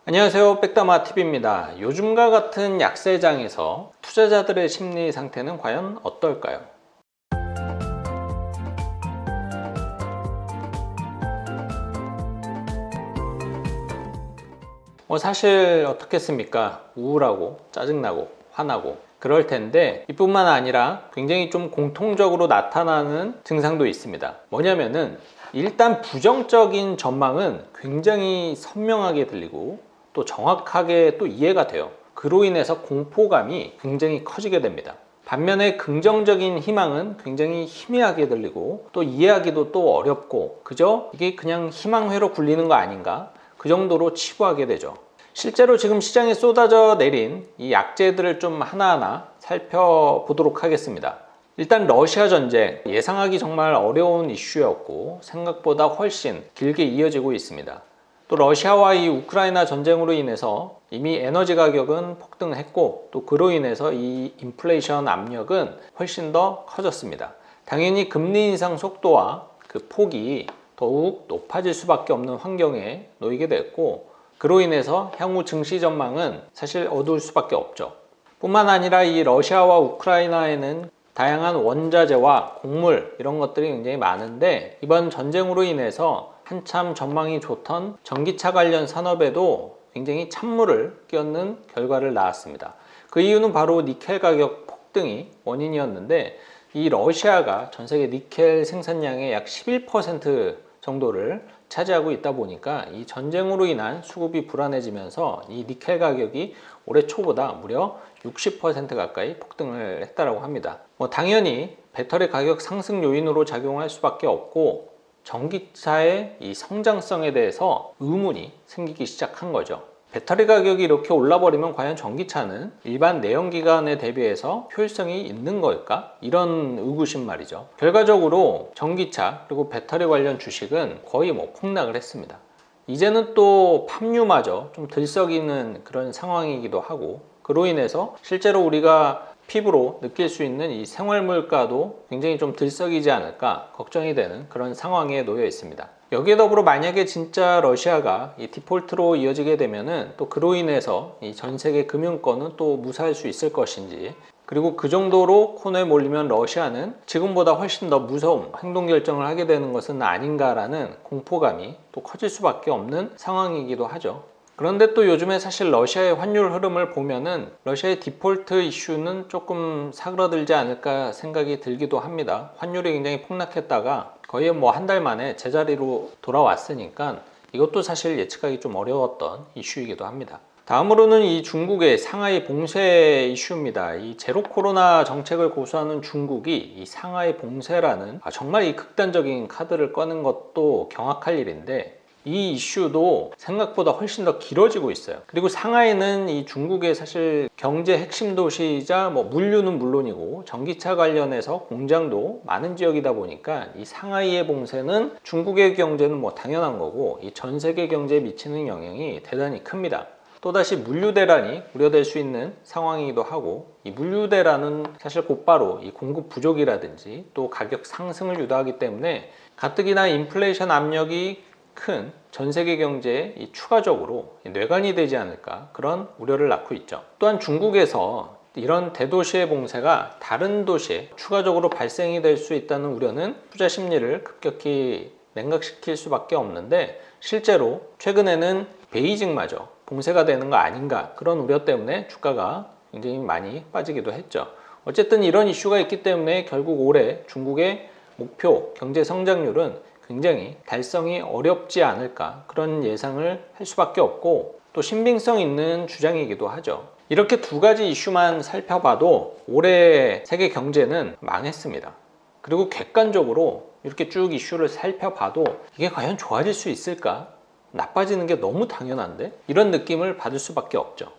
안녕하세요, 백다마TV입니다. 요즘과 같은 약세장에서 투자자들의 심리 상태는 과연 어떨까요? 사실 어떻겠습니까? 우울하고 짜증나고 화나고 그럴 텐데, 이뿐만 아니라 굉장히 좀 공통적으로 나타나는 증상도 있습니다. 뭐냐면은 일단 부정적인 전망은 굉장히 선명하게 들리고 또 정확하게 또 이해가 돼요. 그로 인해서 공포감이 굉장히 커지게 됩니다. 반면에 긍정적인 희망은 굉장히 희미하게 들리고 또 이해하기도 또 어렵고, 그저 이게 그냥 희망회로 굴리는 거 아닌가, 그 정도로 치부하게 되죠. 실제로 지금 시장에 쏟아져 내린 이 약재들을 좀 하나하나 살펴보도록 하겠습니다. 일단 러시아 전쟁, 예상하기 정말 어려운 이슈였고 생각보다 훨씬 길게 이어지고 있습니다. 또 러시아와 이 우크라이나 전쟁으로 인해서 이미 에너지 가격은 폭등했고, 또 그로 인해서 이 인플레이션 압력은 훨씬 더 커졌습니다. 당연히 금리 인상 속도와 그 폭이 더욱 높아질 수밖에 없는 환경에 놓이게 됐고, 그로 인해서 향후 증시 전망은 사실 어두울 수밖에 없죠. 뿐만 아니라 이 러시아와 우크라이나에는 다양한 원자재와 곡물 이런 것들이 굉장히 많은데, 이번 전쟁으로 인해서 한참 전망이 좋던 전기차 관련 산업에도 굉장히 찬물을 끼얹는 결과를 낳았습니다. 그 이유는 바로 니켈 가격 폭등이 원인이었는데, 이 러시아가 전 세계 니켈 생산량의 약 11% 정도를 차지하고 있다 보니까 이 전쟁으로 인한 수급이 불안해지면서 이 니켈 가격이 올해 초보다 무려 60% 가까이 폭등을 했다고 합니다. 당연히 배터리 가격 상승 요인으로 작용할 수밖에 없고, 전기차의 이 성장성에 대해서 의문이 생기기 시작한 거죠. 배터리 가격이 이렇게 올라버리면 과연 전기차는 일반 내연기관에 대비해서 효율성이 있는 걸까? 이런 의구심 말이죠. 결과적으로 전기차 그리고 배터리 관련 주식은 거의 폭락을 했습니다. 이제는 또 팜유마저 좀 들썩이는 그런 상황이기도 하고, 그로 인해서 실제로 우리가 피부로 느낄 수 있는 이 생활물가도 굉장히 좀 들썩이지 않을까 걱정이 되는 그런 상황에 놓여 있습니다. 여기에 더불어 만약에 진짜 러시아가 이 디폴트로 이어지게 되면은 또 그로 인해서 이 전 세계 금융권은 또 무사할 수 있을 것인지, 그리고 그 정도로 코너에 몰리면 러시아는 지금보다 훨씬 더 무서운 행동 결정을 하게 되는 것은 아닌가라는 공포감이 또 커질 수밖에 없는 상황이기도 하죠. 그런데 또 요즘에 사실 러시아의 환율 흐름을 보면은 러시아의 디폴트 이슈는 조금 사그라들지 않을까 생각이 들기도 합니다. 환율이 굉장히 폭락했다가 거의 한 달 만에 제자리로 돌아왔으니까 이것도 사실 예측하기 좀 어려웠던 이슈이기도 합니다. 다음으로는 이 중국의 상하이 봉쇄 이슈입니다. 이 제로 코로나 정책을 고수하는 중국이 이 상하이 봉쇄라는 정말 이 극단적인 카드를 꺼낸 것도 경악할 일인데, 이 이슈도 생각보다 훨씬 더 길어지고 있어요. 그리고 상하이는 이 중국의 사실 경제 핵심 도시이자 물류는 물론이고 전기차 관련해서 공장도 많은 지역이다 보니까 이 상하이의 봉쇄는 중국의 경제는 당연한 거고, 이 전 세계 경제에 미치는 영향이 대단히 큽니다. 또다시 물류 대란이 우려될 수 있는 상황이기도 하고, 이 물류 대란은 사실 곧바로 이 공급 부족이라든지 또 가격 상승을 유도하기 때문에 가뜩이나 인플레이션 압력이 큰 전 세계 경제에 추가적으로 뇌관이 되지 않을까, 그런 우려를 낳고 있죠. 또한 중국에서 이런 대도시의 봉쇄가 다른 도시에 추가적으로 발생이 될 수 있다는 우려는 투자 심리를 급격히 냉각시킬 수밖에 없는데, 실제로 최근에는 베이징마저 봉쇄가 되는 거 아닌가, 그런 우려 때문에 주가가 굉장히 많이 빠지기도 했죠. 어쨌든 이런 이슈가 있기 때문에 결국 올해 중국의 목표 경제 성장률은 굉장히 달성이 어렵지 않을까, 그런 예상을 할 수밖에 없고, 또 신빙성 있는 주장이기도 하죠. 이렇게 두 가지 이슈만 살펴봐도 올해 세계 경제는 망했습니다. 그리고 객관적으로 이렇게 쭉 이슈를 살펴봐도 이게 과연 좋아질 수 있을까? 나빠지는 게 너무 당연한데? 이런 느낌을 받을 수밖에 없죠.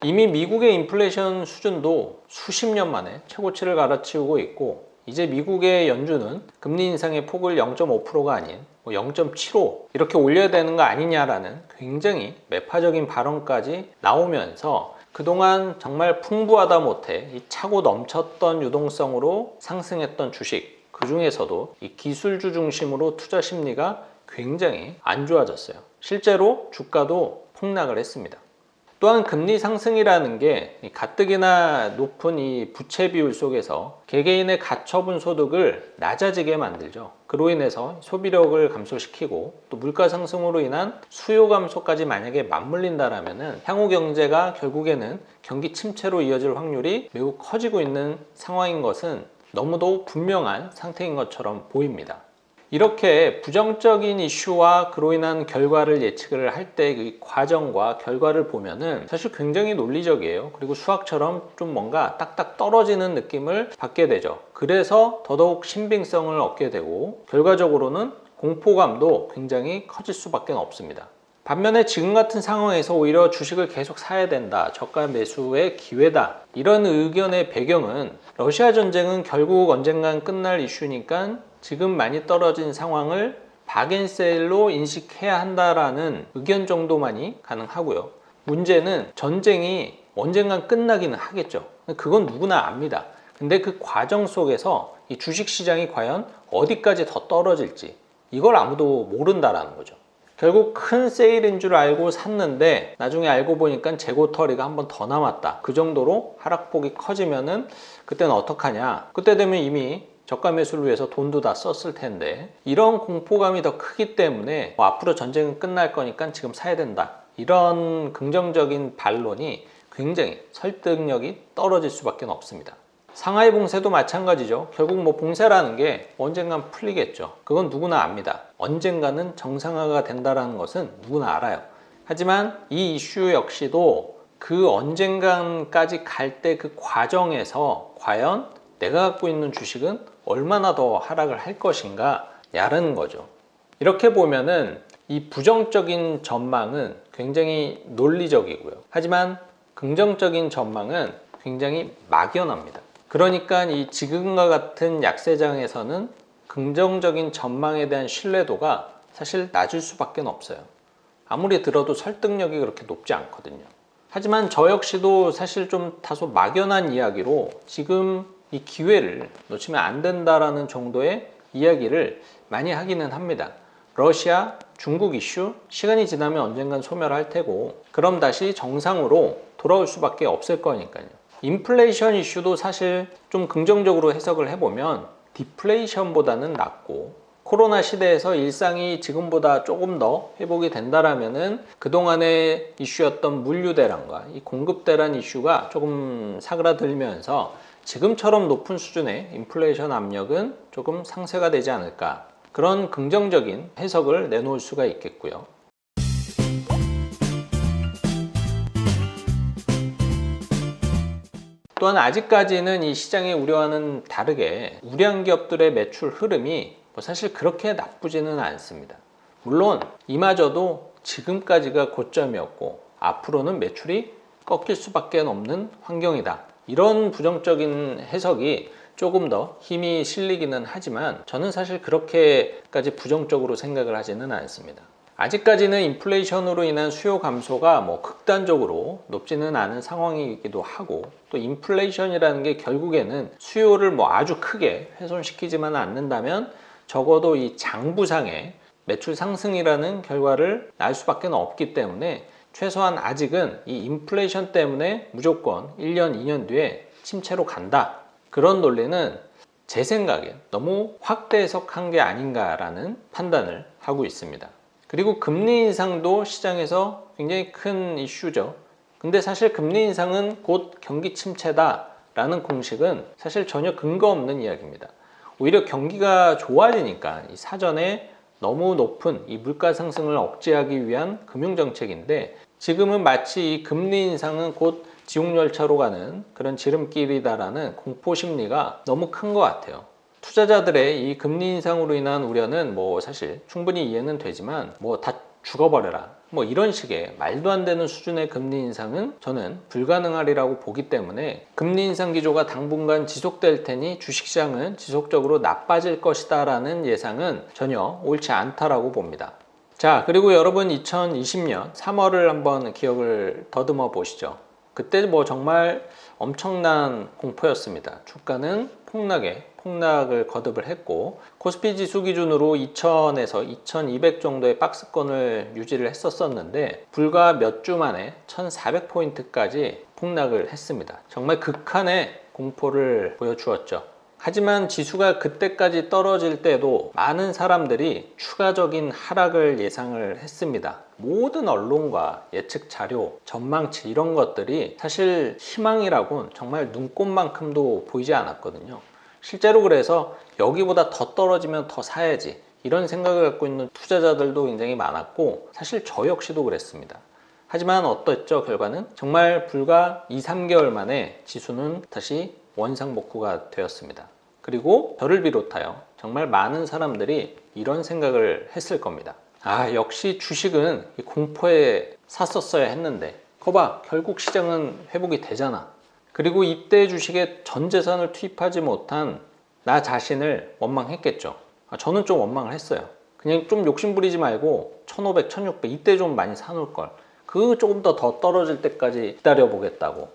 이미 미국의 인플레이션 수준도 수십 년 만에 최고치를 갈아치우고 있고, 이제 미국의 연준은 금리 인상의 폭을 0.5%가 아닌 0.75 이렇게 올려야 되는 거 아니냐라는 굉장히 매파적인 발언까지 나오면서 그동안 정말 풍부하다 못해 이 차고 넘쳤던 유동성으로 상승했던 주식, 그 중에서도 이 기술주 중심으로 투자 심리가 굉장히 안 좋아졌어요. 실제로 주가도 폭락을 했습니다. 또한 금리 상승이라는 게 가뜩이나 높은 이 부채 비율 속에서 개개인의 가처분 소득을 낮아지게 만들죠. 그로 인해서 소비력을 감소시키고 또 물가 상승으로 인한 수요 감소까지 만약에 맞물린다라면은 향후 경제가 결국에는 경기 침체로 이어질 확률이 매우 커지고 있는 상황인 것은 너무도 분명한 상태인 것처럼 보입니다. 이렇게 부정적인 이슈와 그로 인한 결과를 예측을 할 때 그 과정과 결과를 보면은 사실 굉장히 논리적이에요. 그리고 수학처럼 좀 뭔가 딱딱 떨어지는 느낌을 받게 되죠. 그래서 더더욱 신빙성을 얻게 되고 결과적으로는 공포감도 굉장히 커질 수밖에 없습니다. 반면에 지금 같은 상황에서 오히려 주식을 계속 사야 된다, 저가 매수의 기회다, 이런 의견의 배경은 러시아 전쟁은 결국 언젠간 끝날 이슈니까 지금 많이 떨어진 상황을 박앤셀로 인식해야 한다라는 의견 정도만이 가능하고요. 문제는 전쟁이 언젠간 끝나기는 하겠죠. 그건 누구나 압니다. 근데 그 과정 속에서 이 주식시장이 과연 어디까지 더 떨어질지 이걸 아무도 모른다라는 거죠. 결국 큰 세일인 줄 알고 샀는데 나중에 알고 보니까 재고털이가 한 번 더 남았다. 그 정도로 하락폭이 커지면은 그때는 어떡하냐. 그때 되면 이미 저가 매수를 위해서 돈도 다 썼을 텐데 이런 공포감이 더 크기 때문에 앞으로 전쟁은 끝날 거니까 지금 사야 된다. 이런 긍정적인 반론이 굉장히 설득력이 떨어질 수밖에 없습니다. 상하이 봉쇄도 마찬가지죠. 결국 뭐 봉쇄라는 게 언젠간 풀리겠죠. 그건 누구나 압니다. 언젠가는 정상화가 된다는 것은 누구나 알아요. 하지만 이 이슈 역시도 그 언젠간까지 갈 때 그 과정에서 과연 내가 갖고 있는 주식은 얼마나 더 하락을 할 것인가 야라는 거죠. 이렇게 보면은 이 부정적인 전망은 굉장히 논리적이고요. 하지만 긍정적인 전망은 굉장히 막연합니다. 그러니까 이 지금과 같은 약세장에서는 긍정적인 전망에 대한 신뢰도가 사실 낮을 수밖에 없어요. 아무리 들어도 설득력이 그렇게 높지 않거든요. 하지만 저 역시도 사실 좀 다소 막연한 이야기로 지금 이 기회를 놓치면 안 된다라는 정도의 이야기를 많이 하기는 합니다. 러시아, 중국 이슈 시간이 지나면 언젠간 소멸할 테고 그럼 다시 정상으로 돌아올 수밖에 없을 거니까요. 인플레이션 이슈도 사실 좀 긍정적으로 해석을 해보면 디플레이션보다는 낫고 코로나 시대에서 일상이 지금보다 조금 더 회복이 된다라면은 그동안의 이슈였던 물류대란과 이 공급대란 이슈가 조금 사그라들면서 지금처럼 높은 수준의 인플레이션 압력은 조금 상쇄가 되지 않을까, 그런 긍정적인 해석을 내놓을 수가 있겠고요. 또한 아직까지는 이 시장의 우려와는 다르게 우량 기업들의 매출 흐름이 사실 그렇게 나쁘지는 않습니다. 물론 이마저도 지금까지가 고점이었고 앞으로는 매출이 꺾일 수밖에 없는 환경이다. 이런 부정적인 해석이 조금 더 힘이 실리기는 하지만 저는 사실 그렇게까지 부정적으로 생각을 하지는 않습니다. 아직까지는 인플레이션으로 인한 수요 감소가 극단적으로 높지는 않은 상황이기도 하고, 또 인플레이션이라는 게 결국에는 수요를 아주 크게 훼손시키지만 않는다면 적어도 이 장부상의 매출 상승이라는 결과를 낳을 수밖에 없기 때문에 최소한 아직은 이 인플레이션 때문에 무조건 1년, 2년 뒤에 침체로 간다. 그런 논리는 제 생각엔 너무 확대 해석한 게 아닌가라는 판단을 하고 있습니다. 그리고 금리 인상도 시장에서 굉장히 큰 이슈죠. 근데 사실 금리 인상은 곧 경기 침체다라는 공식은 사실 전혀 근거 없는 이야기입니다. 오히려 경기가 좋아지니까 이 사전에 너무 높은 이 물가 상승을 억제하기 위한 금융정책인데 지금은 마치 이 금리 인상은 곧 지옥열차로 가는 그런 지름길이다라는 공포심리가 너무 큰 것 같아요. 투자자들의 이 금리 인상으로 인한 우려는 사실 충분히 이해는 되지만 다 죽어버려라 이런 식의 말도 안 되는 수준의 금리 인상은 저는 불가능하리라고 보기 때문에 금리 인상 기조가 당분간 지속될 테니 주식시장은 지속적으로 나빠질 것이다 라는 예상은 전혀 옳지 않다라고 봅니다. 자, 그리고 여러분 2020년 3월을 한번 기억을 더듬어 보시죠. 그때 뭐 정말 엄청난 공포였습니다. 주가는 폭락을 거듭을 했고, 코스피 지수 기준으로 2000에서 2200 정도의 박스권을 유지를 했었는데 불과 몇 주 만에 1400포인트까지 폭락을 했습니다. 정말 극한의 공포를 보여주었죠. 하지만 지수가 그때까지 떨어질 때도 많은 사람들이 추가적인 하락을 예상을 했습니다. 모든 언론과 예측 자료, 전망치 이런 것들이 사실 희망이라고는 정말 눈꼽만큼도 보이지 않았거든요. 실제로 그래서 여기보다 더 떨어지면 더 사야지 이런 생각을 갖고 있는 투자자들도 굉장히 많았고, 사실 저 역시도 그랬습니다. 하지만 어땠죠? 결과는 정말 불과 2-3개월 만에 지수는 다시 원상복구가 되었습니다. 그리고 저를 비롯하여 정말 많은 사람들이 이런 생각을 했을 겁니다. 역시 주식은 공포에 샀었어야 했는데 거봐, 결국 시장은 회복이 되잖아. 그리고 이때 주식에 전 재산을 투입하지 못한 나 자신을 원망했겠죠. 저는 좀 원망을 했어요. 그냥 좀 욕심부리지 말고 1500, 1600 이때 좀 많이 사놓을 걸. 그 조금 더 떨어질 때까지 기다려보겠다고.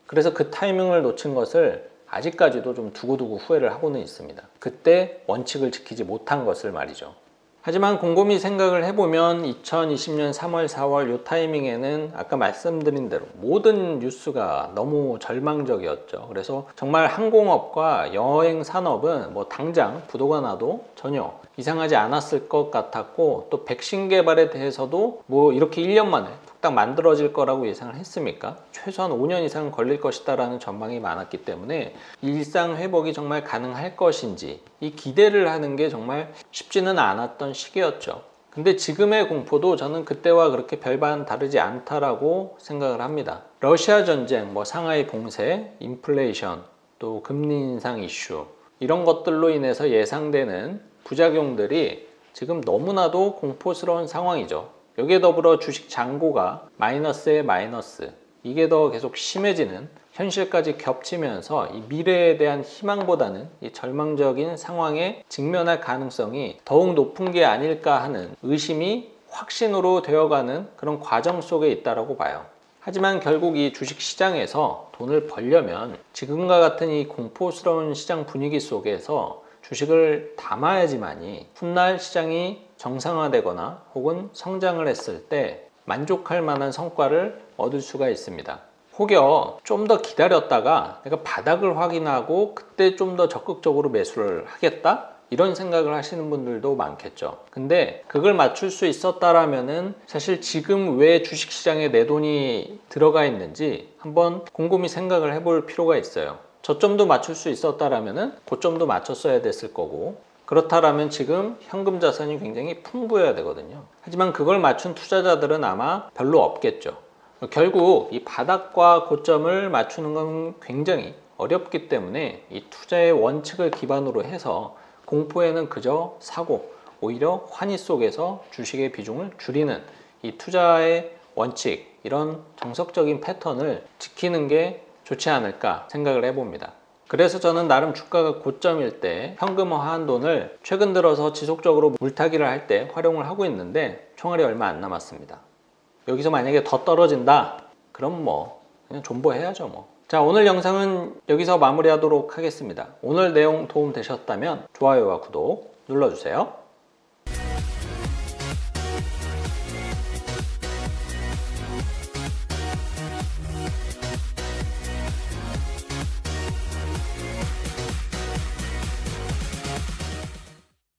그래서 그 타이밍을 놓친 것을 아직까지도 좀 두고두고 후회를 하고는 있습니다. 그때 원칙을 지키지 못한 것을 말이죠. 하지만 곰곰이 생각을 해보면 2020년 3월, 4월 이 타이밍에는 아까 말씀드린 대로 모든 뉴스가 너무 절망적이었죠. 그래서 정말 항공업과 여행 산업은 뭐 당장 부도가 나도 전혀 이상하지 않았을 것 같았고, 또 백신 개발에 대해서도 뭐 이렇게 1년 만에 딱 만들어질 거라고 예상을 했습니까? 최소한 5년 이상 걸릴 것이다 라는 전망이 많았기 때문에 일상 회복이 정말 가능할 것인지 이 기대를 하는 게 정말 쉽지는 않았던 시기였죠. 근데 지금의 공포도 저는 그때와 그렇게 별반 다르지 않다라고 생각을 합니다. 러시아 전쟁, 뭐 상하이 봉쇄, 인플레이션, 또 금리 인상 이슈 이런 것들로 인해서 예상되는 부작용들이 지금 너무나도 공포스러운 상황이죠. 여기에 더불어 주식 잔고가 마이너스에 마이너스, 이게 더 계속 심해지는 현실까지 겹치면서 이 미래에 대한 희망보다는 이 절망적인 상황에 직면할 가능성이 더욱 높은 게 아닐까 하는 의심이 확신으로 되어가는 그런 과정 속에 있다고 봐요. 하지만 결국 이 주식 시장에서 돈을 벌려면 지금과 같은 이 공포스러운 시장 분위기 속에서 주식을 담아야지만이 훗날 시장이 정상화되거나 혹은 성장을 했을 때 만족할 만한 성과를 얻을 수가 있습니다. 혹여 좀 더 기다렸다가 내가 바닥을 확인하고 그때 좀 더 적극적으로 매수를 하겠다? 이런 생각을 하시는 분들도 많겠죠. 근데 그걸 맞출 수 있었다라면은 사실 지금 왜 주식시장에 내 돈이 들어가 있는지 한번 곰곰이 생각을 해볼 필요가 있어요. 저점도 맞출 수 있었다라면은 고점도 맞췄어야 됐을 거고, 그렇다라면 지금 현금 자산이 굉장히 풍부해야 되거든요. 하지만 그걸 맞춘 투자자들은 아마 별로 없겠죠. 결국 이 바닥과 고점을 맞추는 건 굉장히 어렵기 때문에 이 투자의 원칙을 기반으로 해서 공포에는 그저 사고, 오히려 환희 속에서 주식의 비중을 줄이는 이 투자의 원칙, 이런 정석적인 패턴을 지키는 게 좋지 않을까 생각을 해봅니다. 그래서 저는 나름 주가가 고점일 때 현금화한 돈을 최근 들어서 지속적으로 물타기를 할 때 활용을 하고 있는데 총알이 얼마 안 남았습니다. 여기서 만약에 더 떨어진다? 그럼 뭐 그냥 존버해야죠 뭐. 자, 오늘 영상은 여기서 마무리하도록 하겠습니다. 오늘 내용 도움 되셨다면 좋아요와 구독 눌러주세요.